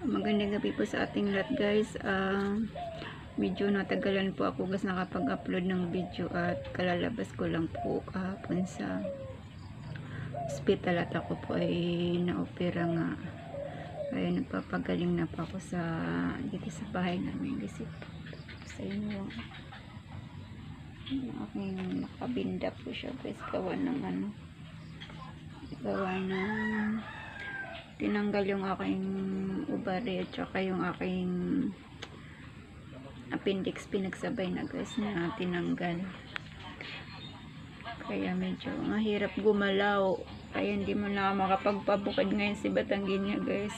Magandang gabi po sa ating lahat, guys. Medyo natagalan po ako guys nakapag-upload ng video at kalalabas ko lang po kahapon sa hospital at ako po ay na-opera nga. Kaya nagpapagaling na po ako dito sa bahay namin kasi sa inyo yung aking nakabinda po siya guys, gawa ng tinanggal yung aking ovary at saka yung aking appendix pinagsabay na guys na tinanggal, kaya medyo mahirap gumalaw, kaya hindi mo na makapagpabukid ngayon si Batanggenya guys,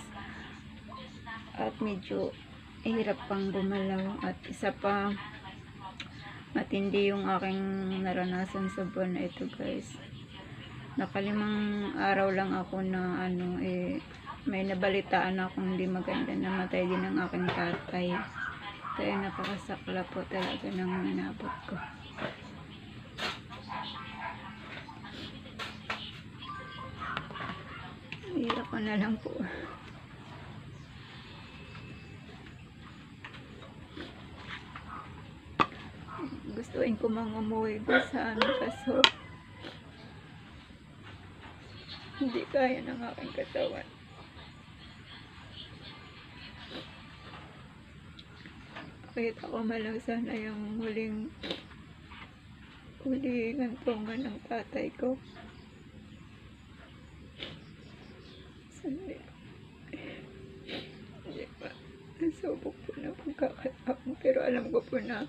at medyo hirap pang gumalaw. At isa pa, matindi yung aking naranasan sa buwan na ito guys. Nakalimang araw lang ako na may nabalitaan akong hindi maganda, namatay din ang aking tatay, kaya napakasakla po talaga ng inabot ko. Hirap ko na lang po. Gustuin ko mga umuwi ko sa kaso hindi kaya ng aking katawan. Kahit ako malang sana yung huling gantungan ng tatay ko. Hindi pa. Nasubok po na pagkakataon, pero alam ko po na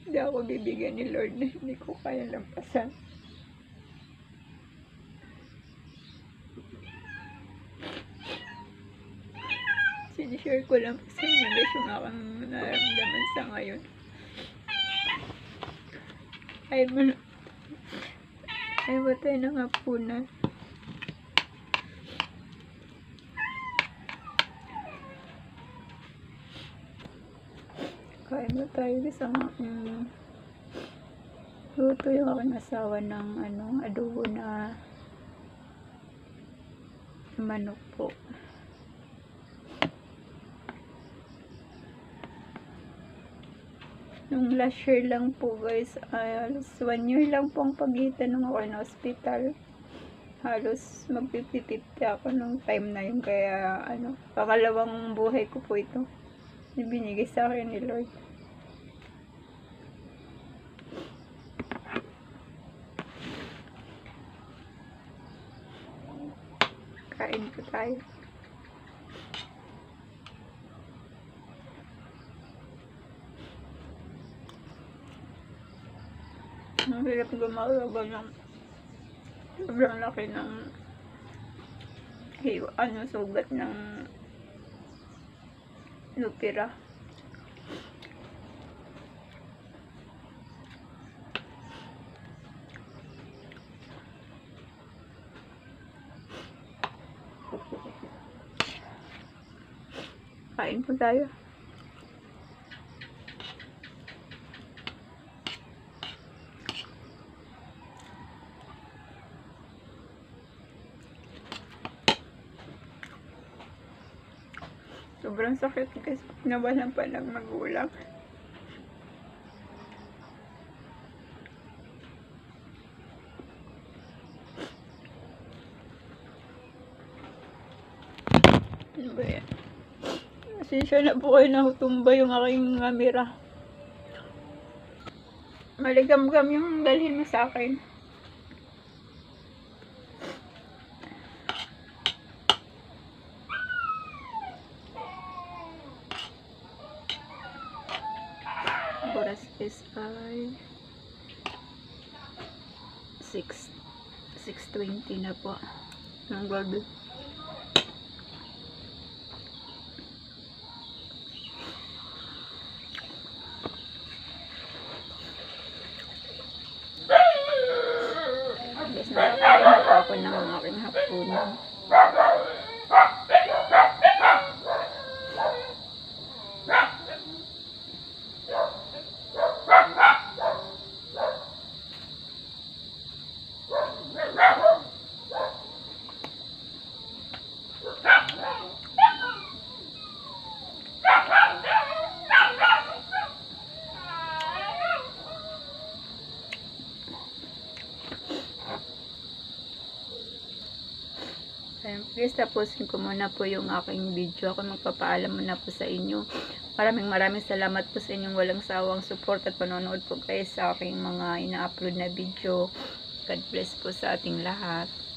hindi ako bibigyan ni Lord na hindi ko kaya lampasan. Sinishare ko lang po sa inyo guys yung aking nararamdaman sa ngayon. Ay batay na nga po na. Kain mo tayo sa luto yung aking asawa ng adobo na manok po. Nung last year lang po guys, halos 1 year lang po ang pagitan nung ako na hospital. Halos mag-50-50 ako nung time na yun, kaya pakalawang buhay ko po ito. Ibinigay sa akin ni Lord. Kain po tayo. Ang hirap gumalaw ng sobrang laki ng sugat ng lupira. Kain po tayo. Sobrang sakit guys, nawalan pa ng magulang. Ano ba yan? Pasensya na po kayo, natumba yung aking camera. Maligam-gam yung dalhin mo sa akin. Oras is ay 6:20 na po ng gabi. Guys, nakakain na po ako ng aking hapunan. Ayan, please tapusin ko muna po yung aking video. Ako magpapaalam muna po sa inyo. Maraming salamat po sa inyong walang sawang support at panonood po guys sa aking mga ina-upload na video. God bless po sa ating lahat.